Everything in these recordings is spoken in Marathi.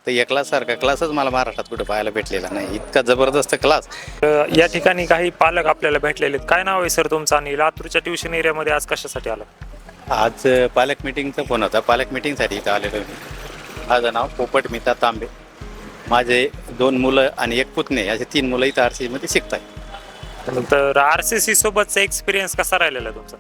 तर या क्लाससारखा क्लासच मला महाराष्ट्रात कुठे पाहायला भेटलेला नाही. इतका जबरदस्त क्लास. या ठिकाणी काही पालक आपल्याला भेटलेले आहेत. काय नाव आहे सर तुमचं आणि लातूरच्या ट्युशन एरियामध्ये आज कशासाठी आलं? आज पालक मिटिंगचा फोन होता. पालक मिटिंगसाठी इथं आलेलो मी. माझं नाव पोपट मिता तांबे. माझे 2 मुलं आणि 1 पुतणे असे 3 मुलं इथं RCCमध्ये शिकत आहेत. तर RCC सोबतचा एक्सपिरियन्स कसा राहिलेला तुमचा?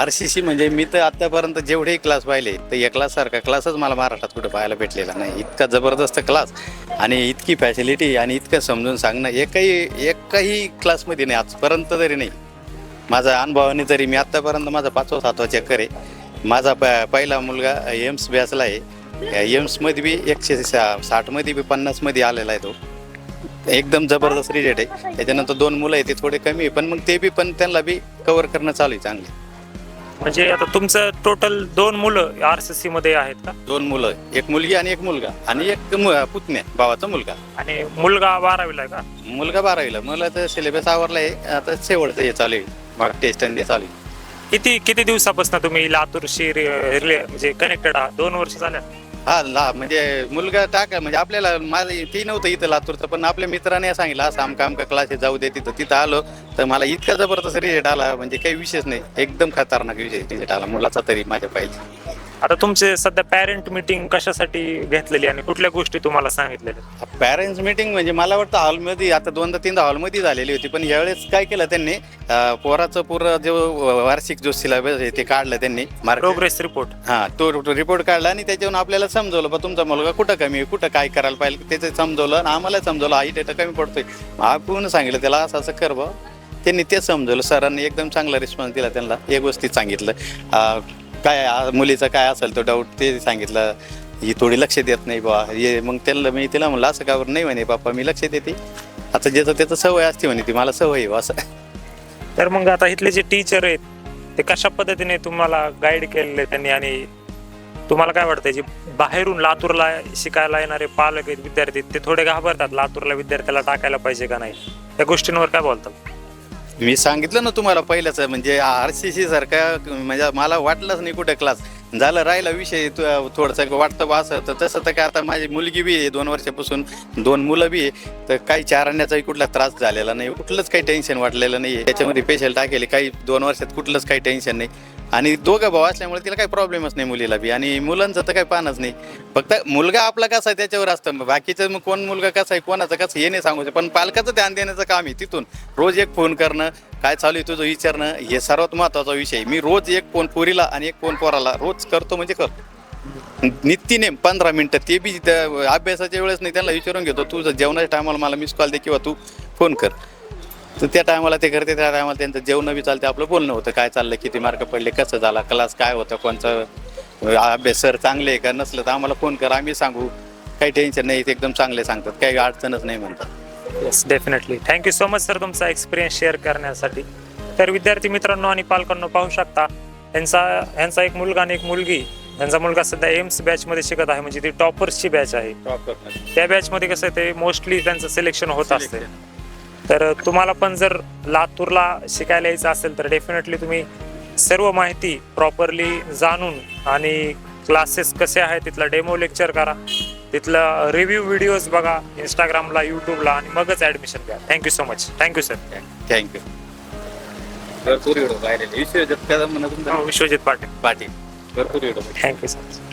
RCC म्हणजे मी तर आत्तापर्यंत जेवढेही क्लास पाहिले तर या क्लाससारखा क्लासच मला महाराष्ट्रात कुठे पाहायला भेटलेला नाही. इतका जबरदस्त क्लास आणि इतकी फॅसिलिटी आणि इतकं समजून सांगणं एकही क्लासमध्ये नाही आजपर्यंत तरी नाही. माझ्या अनुभवाने तरी मी आत्तापर्यंत माझा 5वा 7वा चक्कर आहे. माझा पहिला मुलगा एम्स बॅचला आहे. एम्समध्ये बी 160मध्ये बी 50मध्ये आलेला आहे तो. एकदम जबरदस्त रिजल्ट आहे. त्याच्यानंतर 2 मुलं आहे ते थोडे कमी आहे पण मग ते बी पण त्यांना बी कव्हर करणं चालू आहे चांगले. म्हणजे आता तुमचं टोटल 2 मुलं RCC मध्ये आहेत का? 2 मुलं, 1 मुलगी आणि 1 मुलगा आणि 1 पुतण्या भावाचा मुलगा. आणि मुलगा 12वीला आहे का? मुलगा 12वीला. मला तर सिलेबस आवरला आहे. आता शेवटचं हे चालू आहे. मग टेस्ट आणि चालू आहे. किती दिवसापासून तुम्ही लातूरशी म्हणजे कनेक्टेड आहात? 2 वर्ष झाल्या? हा म्हणजे मुलगा टाका म्हणजे आपल्याला माझं ती नव्हतं इथं लातूरचं पण आपल्या मित्राने सांगितलं असं आमका क्लासेस जाऊ दे तिथं आलो तर मला इतका जबरदस्त रिझल्ट आला म्हणजे काही विषयच नाही. एकदम खतरनाक रिझल्ट आला मुलाचा तरी माझ्या पाहिजे. आता तुमचे सध्या पॅरेंट मीटिंग कशासाठी घेतलेली आणि कुठल्या गोष्टी तुम्हाला सांगितलेल्या? पॅरेंट्स मीटिंग म्हणजे मला वाटतं हॉलमध्ये आता 2-3 हॉलमध्ये झालेली होती पण यावेळेस काय केलं त्यांनी पोराचं पूर्ण जो वार्षिक जो सिलेबस आहे ते काढलं त्यांनी. Progress report. तो रिपोर्ट काढला आणि त्याच्यावरून आपल्याला समजवलं बा तुमचा मुलगा कुठं कमी आहे कुठं काय करायला पाहिजे त्याचं समजवलं आणि आम्हाला समजवलं आई डेटा कमी पडतोय. आपण सांगितलं त्याला असं कर बा. त्यांनी ते समजवलं. सरांनी एकदम चांगला रिस्पॉन्स दिला त्यांना. एक गोष्टी सांगितलं काय मुलीचं काय असेल तो डाऊट ते सांगितलं. ही थोडी लक्ष देत नाही बा हे मग मी तिला म्हणलं असं का नाही म्हणे बाप्पा मी लक्ष देते. आता ज्याचं त्याचं सवय असते म्हणे ती मला सवय आहे असं. तर मग आता इथले जे टीचर आहेत ते कशा पद्धतीने तुम्हाला गाईड केलेले त्यांनी आणि तुम्हाला काय वाटतं जे बाहेरून लातूरला शिकायला येणारे पालक आहेत विद्यार्थी ते थोडे घाबरतात लातूरला विद्यार्थ्याला टाकायला पाहिजे का नाही या गोष्टींवर काय बोलतात? मी सांगितलं ना तुम्हाला पहिल्याच म्हणजे RCC सारखा म्हणजे मला वाटलंच नाही कुठे क्लास झालं राहिला विषय थोडंसं वाटतं बा असं तर तसं तर काय आता माझी मुलगी बी आहे 2 वर्षापासून 2 मुलं बी आहे तर काही चारण्याचाही कुठला त्रास झालेला नाही. कुठलंच काही टेन्शन वाटलेलं नाही आहे. त्याच्यामध्ये पेशल टाकेले काही 2 वर्षात कुठलंच काही टेन्शन नाही. आणि 2 भाऊ असल्यामुळे तिला काही प्रॉब्लेमच नाही मुलीला बी आणि मुलांचं तर काही पानच नाही. फक्त मुलगा आपला कसा आहे त्याच्यावर असतं. बाकीचं मग कोण मुलगा कसा आहे कोणाचं कसं हे नाही सांगू शकत पण पालकाचं ध्यान देण्याचं काम आहे. तिथून रोज 1 फोन करणं काय चालू आहे तुझं विचारणं हे सर्वात महत्त्वाचा विषय. मी रोज 1 फोन पोरीला आणि 1 फोन पोराला रोज करतो म्हणजे करतो नित्याने 15 मिनिटं. ते बी अभ्यासाच्या वेळेस नाही त्यांना विचारून घेतो तुझं जेवणाच्या टायमाला मला मिस कॉल दे किंवा तू फोन कर. तर त्या टायमाला ते करते त्या टायमाला त्यांचं जेवण बी चालते आपलं बोलणं होतं काय चाललं किती मार्क पडले कसं झाला क्लास काय होतं कोणचं अभ्यास सर चांगले आहे का नसलं तर आम्हाला फोन कर आम्ही सांगू. काही टेन्शन नाही एकदम चांगले सांगतात काही अडचणच नाही म्हणतात. Yes definitely. Thank you so much sir तुमचा एक्सपिरियन्स शेअर करण्यासाठी. तर विद्यार्थी मित्रांनो आणि पालकांनो पाहू शकता यांचा 1 मुलगा आणि 1 मुलगी. यांचा मुलगा सध्या एम्स बॅचमध्ये शिकत आहे म्हणजे ती टॉपर्सची बॅच आहे. त्या बॅचमध्ये कसं आहे ते मोस्टली त्यांचं सिलेक्शन होत असते. तर तुम्हाला पण जर लातूरला शिकायला यायचं असेल तर डेफिनेटली तुम्ही सर्व माहिती प्रॉपरली जाणून आणि क्लासेस कसे आहेत तिथला डेमो लेक्चर करा तिथलं रिव्ह्यू व्हिडिओज बघा इंस्टाग्रामला यूट्यूबला आणि मगच ॲडमिशन घ्या. Thank you so much. Thank you sir. Thank you. भरपूर व्हिडिओ पाहिलेले विश्वजित पाटील भरपूर व्हिडिओ. Thank you so much.